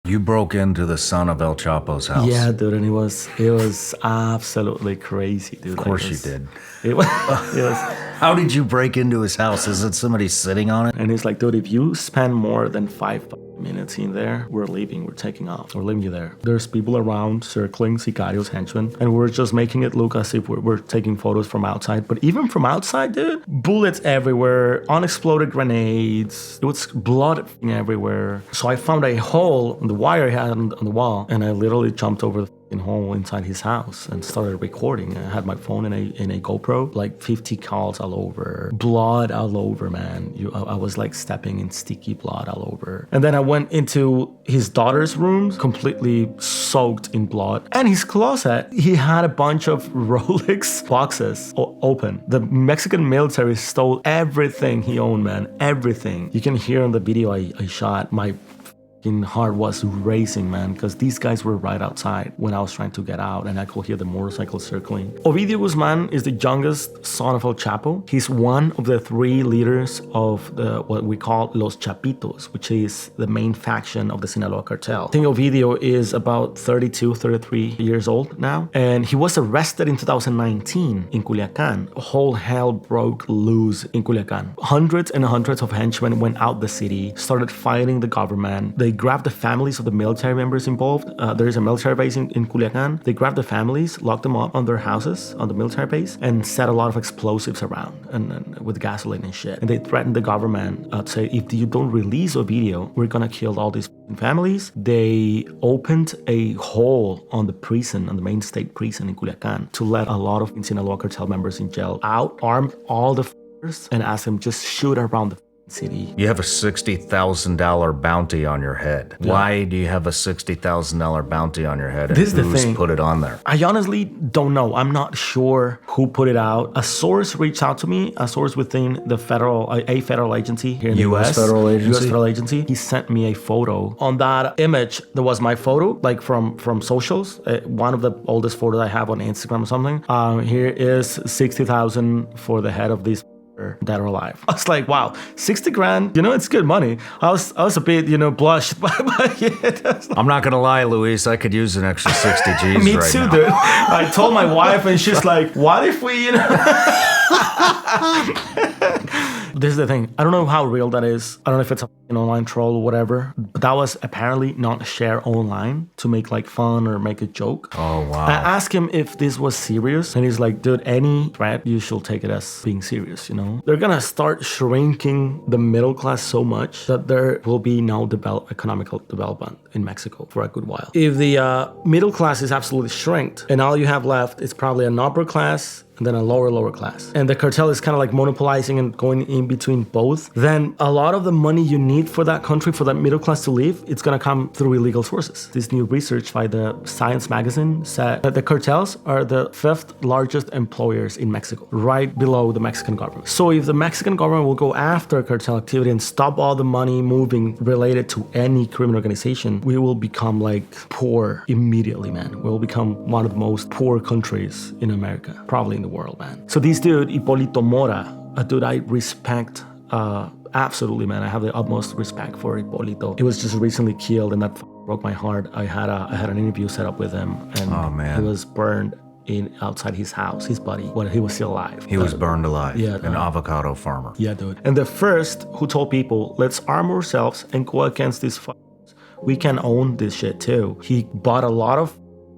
You broke into the son of El Chapo's house. Yeah, dude, and it was absolutely crazy, dude. Of course you did. It was, it was. How did you break into his house? Is it somebody sitting on it? And he's like, dude, if you spend more than 5 minutes in there, we're leaving. We're taking off. We're leaving you there. There's people around circling, sicarios, henchmen, and we're just making it look as if we're taking photos from outside. But even from outside, dude, bullets everywhere, unexploded grenades. It was blood everywhere. So I found a hole in the wire he had on the wall, and I literally jumped over the hole inside his house and started recording. I had my phone in a GoPro, like 50 calls all over, blood all over, man. I was like stepping in sticky blood all over. And then I went into his daughter's room, completely soaked in blood. And his closet, he had a bunch of Rolex boxes open. The Mexican military stole everything he owned, man. Everything. You can hear in the video I shot, my heart was racing, man, because these guys were right outside when I was trying to get out, and I could hear the motorcycle circling. Ovidio Guzman is the youngest son of El Chapo. He's one of the 3 leaders of what we call Los Chapitos, which is the main faction of the Sinaloa cartel. I think Ovidio is about 32, 33 years old now, and he was arrested in 2019 in Culiacan. Whole hell broke loose in Culiacan. Hundreds and hundreds of henchmen went out the city, started fighting the government. They grabbed the families of the military members involved. There is a military base in Culiacan. They grabbed the families, locked them up on their houses on the military base, and set a lot of explosives around and with gasoline and shit. And they threatened the government to say, if you don't release Ovidio, we're gonna kill all these families. They opened a hole on the prison, on the main state prison in Culiacan, to let a lot of Sinaloa cartel members in jail out, armed all the and asked them just shoot around the city. You have a $60,000 bounty on your head. Yeah. Why do you have a $60,000 bounty on your head? And this is the thing. Put it on there? I honestly don't know. I'm not sure who put it out. A source reached out to me, a source within the federal agency here in the US. Federal agency? US federal agency. He sent me a photo. On that image, there was my photo, like from socials. One of the oldest photos I have on Instagram or something. Here is 60,000 for the head of this dead or alive. I was like, wow, 60 grand, it's good money. I was a bit, blushed by it. I'm not gonna lie, Luis, I could use an extra 60 G's Me right too, now. dude. I told my wife and she's like, what if we, This is the thing. I don't know how real that is. I don't know if it's an online troll or whatever, but that was apparently not shared online to make like fun or make a joke. Oh, wow. I asked him if this was serious, and he's like, dude, any threat, you should take it as being serious, They're gonna start shrinking the middle class so much that there will be no economical development in Mexico for a good while. If the middle class is absolutely shrinked and all you have left is probably an upper class and then a lower class, and the cartel is kind of like monopolizing and going in between both, then a lot of the money you need for that country, for that middle class to live, it's gonna come through illegal sources. This new research by the Science magazine said that the cartels are the 5th largest employers in Mexico, right below the Mexican government. So if the Mexican government will go after cartel activity and stop all the money moving related to any criminal organization, we will become like poor immediately, man. We'll become one of the most poor countries in America, probably in the world, man. So this dude, Hipólito Mora, a dude I respect absolutely, man. I have the utmost respect for Hipólito. He was just recently killed, and that broke my heart. I had an interview set up with him, and he was burned outside his house, his body, when he was still alive. He was burned alive. Yeah, an avocado farmer. Yeah, dude. And the first who told people, let's arm ourselves and go against these we can own this shit too. He bought a lot of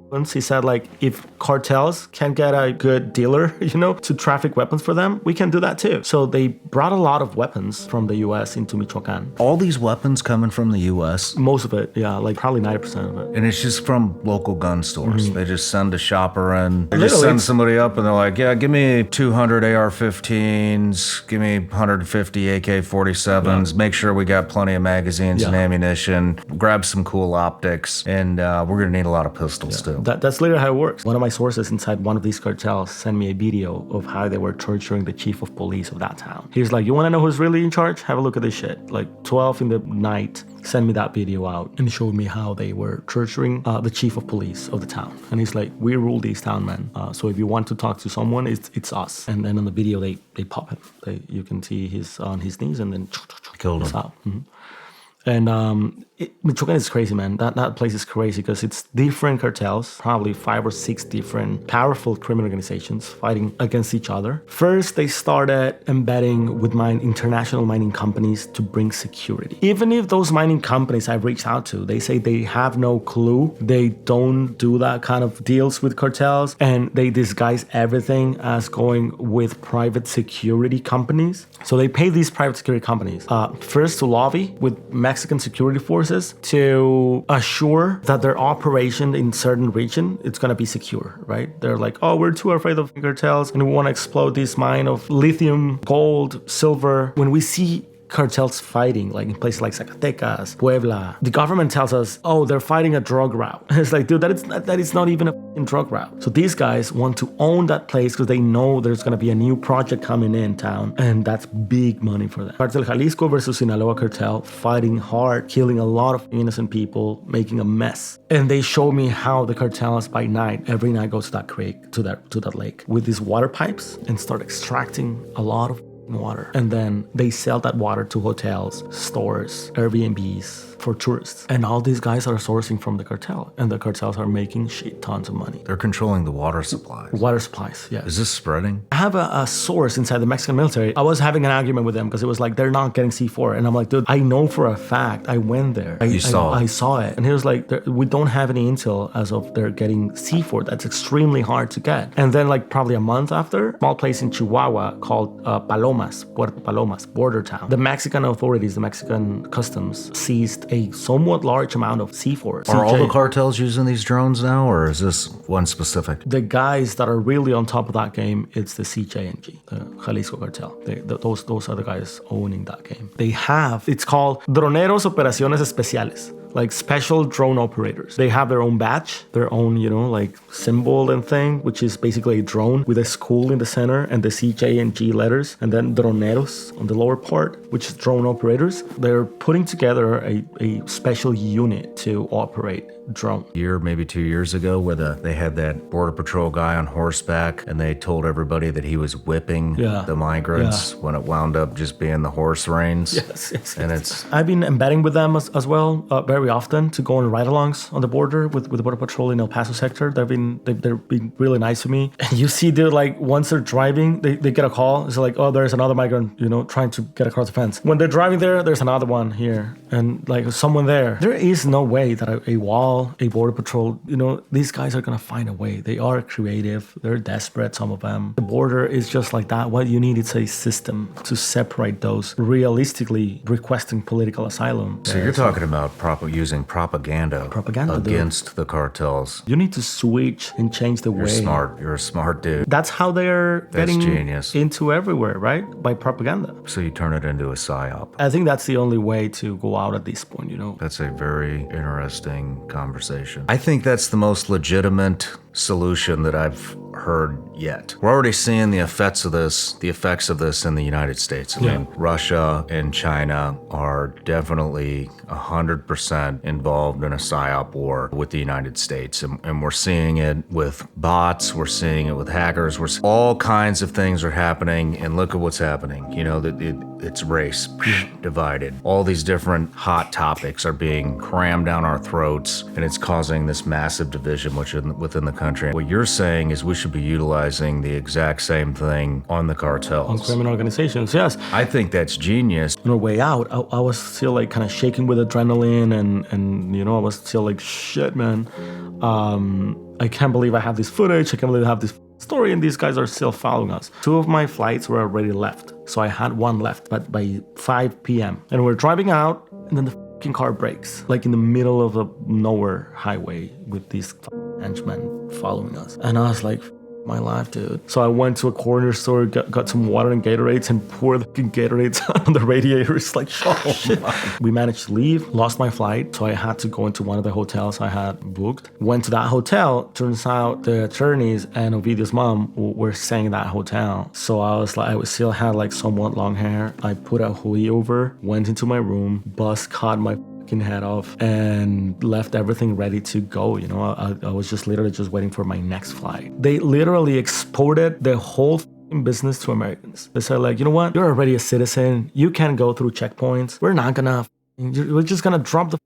weapons. He said, like, if cartels can get a good dealer, to traffic weapons for them, we can do that too. So they brought a lot of weapons from the US into Michoacan. All these weapons coming from the US? Most of it, yeah, like probably 90% of it. And it's just from local gun stores. Mm-hmm. They just send a shopper in. They just send somebody up and they're like, yeah, give me 200 AR-15s, give me 150 AK-47s, make sure we got plenty of magazines and ammunition, grab some cool optics, and we're gonna need a lot of pistols too. That's literally how it works. One of my sources inside one of these cartels sent me a video of how they were torturing the chief of police of that town. He was like, you want to know who's really in charge? Have a look at this shit. Like 12 in the night, send me that video out, and showed me how they were torturing the chief of police of the town. And he's like, we rule this town, man. So if you want to talk to someone, it's us. And then on the video, they pop him. You can see he's on his knees, and then killed him. out. Mm-hmm. And Michoacan is crazy, man. That place is crazy because it's different cartels, probably 5 or 6 different powerful criminal organizations fighting against each other. First, they started embedding with international mining companies to bring security. Even if those mining companies I've reached out to, they say they have no clue. They don't do that kind of deals with cartels, and they disguise everything as going with private security companies. So they pay these private security companies first to lobby with Mexican security forces to assure that their operation in certain region it's going to be secure, right? They're like, oh, we're too afraid of cartels and we want to explode this mine of lithium, gold, silver. When we see cartels fighting, like in places like Zacatecas, Puebla, the government tells us, oh, they're fighting a drug route. It's like, dude, that is not even a drug route. So these guys want to own that place because they know there's going to be a new project coming in town, and that's big money for them. Cartel Jalisco versus Sinaloa cartel, fighting hard, killing a lot of innocent people, making a mess. And they show me how the cartels by night, every night goes to that creek, to that lake, with these water pipes and start extracting a lot of water. And then they sell that water to hotels, stores, Airbnbs for tourists. And all these guys are sourcing from the cartel, and the cartels are making shit tons of money. They're controlling the water supplies. Water supplies, yeah. Is this spreading? I have a source inside the Mexican military. I was having an argument with them because it was like, they're not getting C4. And I'm like, dude, I know for a fact. I went there. I saw it. And he was like, we don't have any intel as of they're getting C4. That's extremely hard to get. And then like probably a month after, small place in Chihuahua called Puerto Palomas, border town. The Mexican authorities, the Mexican customs seized a somewhat large amount of C4. Are all the cartels using these drones now, or is this one specific? The guys that are really on top of that game, it's the CJNG, the Jalisco cartel. Those are the guys owning that game. It's called Droneros Operaciones Especiales, like special drone operators. They have their own badge, their own, like symbol and thing, which is basically a drone with a skull in the center and the CJ and G letters, and then droneros on the lower part, which is drone operators. They're putting together a special unit to operate drone. Maybe 2 years ago, where they had that border patrol guy on horseback, and they told everybody that he was whipping the migrants when it wound up just being the horse reins. Yes. And I've been embedding with them as well, very often, to go on ride-alongs on the border with the border patrol in El Paso sector. They're being really nice to me. And you see, they're like, once they're driving, they get a call. It's like, oh, there's another migrant, trying to get across the fence. When they're driving there's another one here, and like someone there. There is no way that a wall, a border patrol, these guys are gonna find a way. They are creative. They're desperate, some of them. The border is just like that. What you need is a system to separate those realistically requesting political asylum. So you're talking about using propaganda against the cartels. You need to switch and change the way. You're a smart dude. That's how they're getting genius. Into everywhere, right? By propaganda. So you turn it into a psyop. I think that's the only way to go out at this point, That's a very interesting conversation. I think that's the most legitimate solution that I've heard yet. We're already seeing the effects of this in the United States. I mean, Russia and China are definitely 100% involved in a psyop war with the United States. And we're seeing it with bots, we're seeing it with hackers, all kinds of things are happening, and look at what's happening. It's race, divided. All these different hot topics are being crammed down our throats, and it's causing this massive division within the country. What you're saying is we should be utilizing the exact same thing on the cartels. On criminal organizations, yes. I think that's genius. On our way out, I was still like kind of shaking with adrenaline, and I was still like, shit, man. I can't believe I have this footage. I can't believe I have this story, and these guys are still following us. 2 of my flights were already left, so I had 1 left, but by 5 p.m. And we're driving out, and then the fucking car breaks, like in the middle of a nowhere highway with these henchmen following us. And I was like, my life, dude. So I went to a corner store, got some water and Gatorades, and poured the Gatorades on the radiator. It's like, oh shit. We managed to leave, lost my flight, so I had to go into one of the hotels I had booked. Went to that hotel. Turns out the attorneys and Ovidio's mom were staying in that hotel. So I still had like somewhat long hair. I put a hoodie over, went into my room, bus caught my head off, and left everything ready to go. I was just literally just waiting for my next flight. They literally exported the whole business to Americans. They said, like, you know what? You're already a citizen. You can go through checkpoints. We're not gonna We're just gonna drop the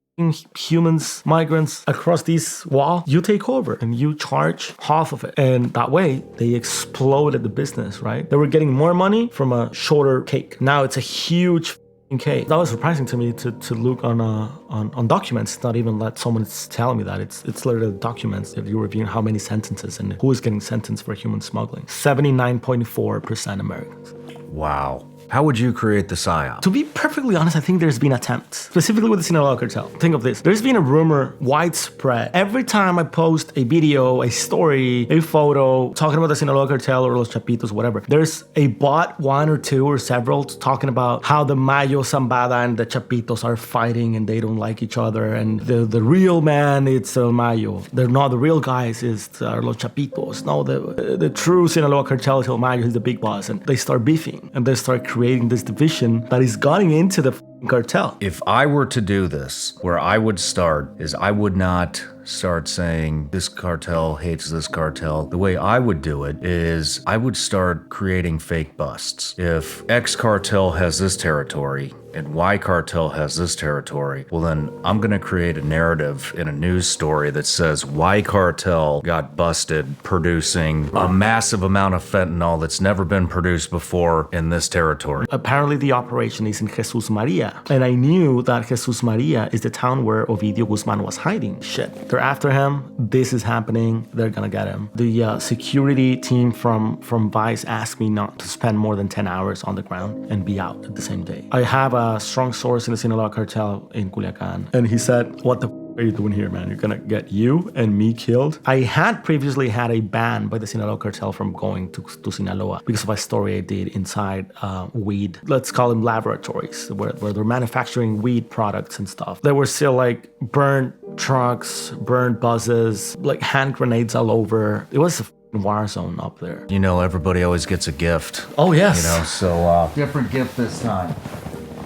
humans, migrants across this wall. You take over and you charge half of it. And that way they exploded the business, right? They were getting more money from a shorter cake. Now it's a huge cake. That was surprising to me to look on documents, not even let someone tell me that. It's literally documents that you're reviewing how many sentences and who is getting sentenced for human smuggling. 79.4% Americans. Wow. How would you create the PSYOP? To be perfectly honest, I think there's been attempts, specifically with the Sinaloa cartel. Think of this. There's been a rumor widespread. Every time I post a video, a story, a photo, talking about the Sinaloa cartel or Los Chapitos, whatever, there's a bot, one or two or several, talking about how the Mayo Zambada and the Chapitos are fighting and they don't like each other. And the real man, it's El Mayo. They're not the real guys, it's Los Chapitos. No, the true Sinaloa cartel is El Mayo, he's the big boss. And they start beefing and they start creating this division that is going into the cartel. If I were to do this, where I would start is I would not start saying this cartel hates this cartel. The way I would do it is I would start creating fake busts. If X cartel has this territory and Y cartel has this territory, well then I'm gonna create a narrative in a news story that says Y cartel got busted producing a massive amount of fentanyl that's never been produced before in this territory. Apparently the operation is in Jesus Maria. And I knew that Jesus Maria is the town where Ovidio Guzman was hiding. Shit. They're after him. This is happening. They're gonna get him. The security team from Vice asked me not to spend more than 10 hours on the ground and be out at the same day. I have a strong source in the Sinaloa cartel in Culiacan. And he said, what the are you doing here, man? You're gonna get you and me killed? I had previously had a ban by the Sinaloa cartel from going to Sinaloa because of a story I did inside weed, let's call them laboratories, where they're manufacturing weed products and stuff. There were still like burned trucks, burned buses, like hand grenades all over. It was a war zone up there. You know, everybody always gets a gift. Oh, yes. You know, so different gift this time.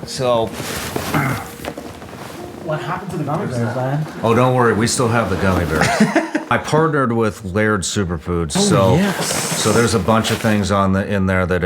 So what happened to the gummy bears, man? Oh, don't worry, we still have the gummy bears. I partnered with Laird Superfoods, so there's a bunch of things in there that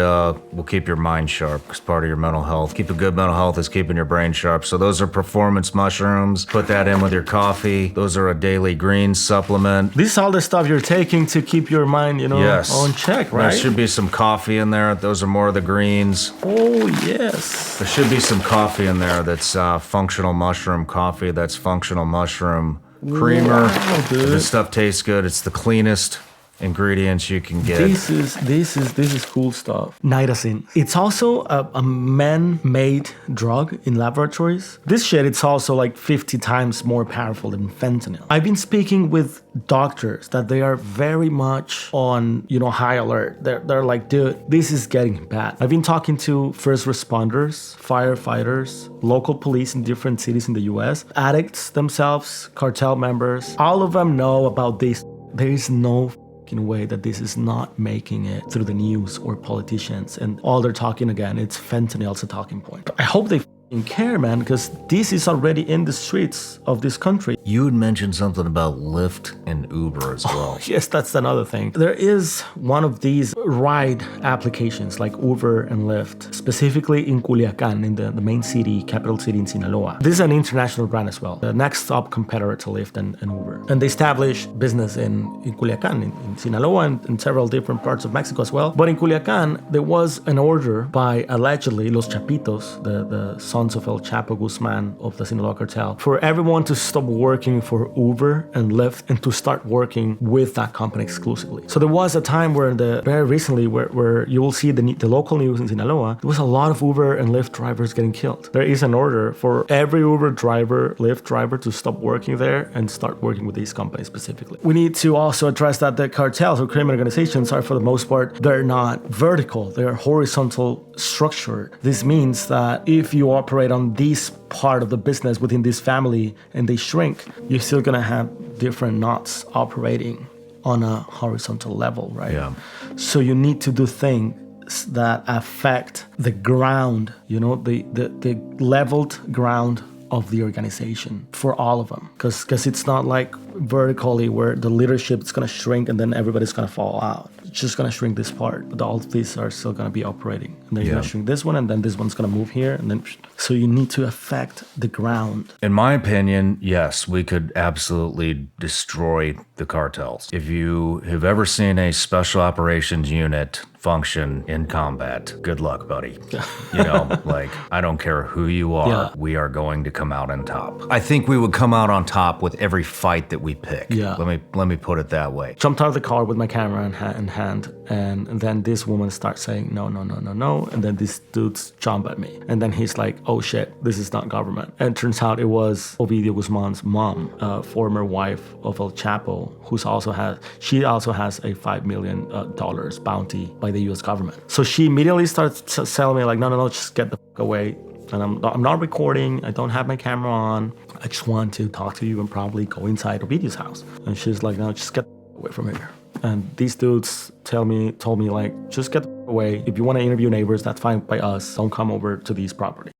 will keep your mind sharp as part of your mental health. Keep a good mental health is keeping your brain sharp. So those are performance mushrooms. Put that in with your coffee. Those are a daily green supplement. This is all the stuff you're taking to keep your mind, on check, right? There should be some coffee in there. Those are more of the greens. Oh, yes. There should be some coffee in there that's functional mushroom coffee. That's functional mushroom creamer. Wow, dude. This stuff tastes good. It's the cleanest ingredients you can get. This is cool stuff. Nitazine. It's also a man-made drug in laboratories. This shit, it's also like 50 times more powerful than fentanyl. I've been speaking with doctors that they are very much on, high alert. They're like, dude, this is getting bad. I've been talking to first responders, firefighters, local police in different cities in the US, addicts themselves, cartel members. All of them know about this. There is no way that this is not making it through the news or politicians, and all they're talking again, it's fentanyl's a talking point. I hope they care, man, because this is already in the streets of this country. You had mentioned something about Lyft and Uber as well. Yes, that's another thing. There is one of these ride applications like Uber and Lyft, specifically in Culiacan, in the main city, capital city in Sinaloa. This is an international brand as well, the next top competitor to Lyft and Uber. And they established business in Culiacan, in Sinaloa, and several different parts of Mexico as well. But in Culiacan, there was an order by allegedly Los Chapitos, the sons of El Chapo Guzman of the Sinaloa cartel, for everyone to stop working for Uber and Lyft and to start working with that company exclusively. So there was a time where very recently where you will see the local news in Sinaloa, there was a lot of Uber and Lyft drivers getting killed. There is an order for every Uber driver, Lyft driver to stop working there and start working with these companies specifically. We need to also address that the cartels or criminal organizations are, for the most part, they're not vertical, they're horizontal structured. This means that if you operate on this part of the business within this family and they shrink, you're still gonna have different knots operating on a horizontal level, right? Yeah. So you need to do things that affect the ground, the leveled ground of the organization for all of them, because it's not like vertically where the leadership is going to shrink and then everybody's going to fall out. It's just going to shrink this part, but all of these are still going to be operating. And then you're measuring this one, and then this one's gonna move here, and then so you need to affect the ground. In my opinion, yes, we could absolutely destroy the cartels. If you have ever seen a special operations unit function in combat, good luck, buddy. You know, like, I don't care who you are, we are going to come out on top. I think we would come out on top with every fight that we pick. Yeah. Let me put it that way. Jumped out of the car with my camera in hand, and then this woman starts saying, no, no, no, no, no. And then these dudes jump at me. And then he's like, oh shit, this is not government. And it turns out it was Ovidio Guzman's mom, former wife of El Chapo, she also has a $5 million bounty by the US government. So she immediately starts telling me like, no, no, no, just get the fuck away. And I'm not recording. I don't have my camera on. I just want to talk to you and probably go inside Ovidio's house. And she's like, no, just get away from here. And these dudes told me like, just get away. If you want to interview neighbors, that's fine by us. Don't come over to these properties.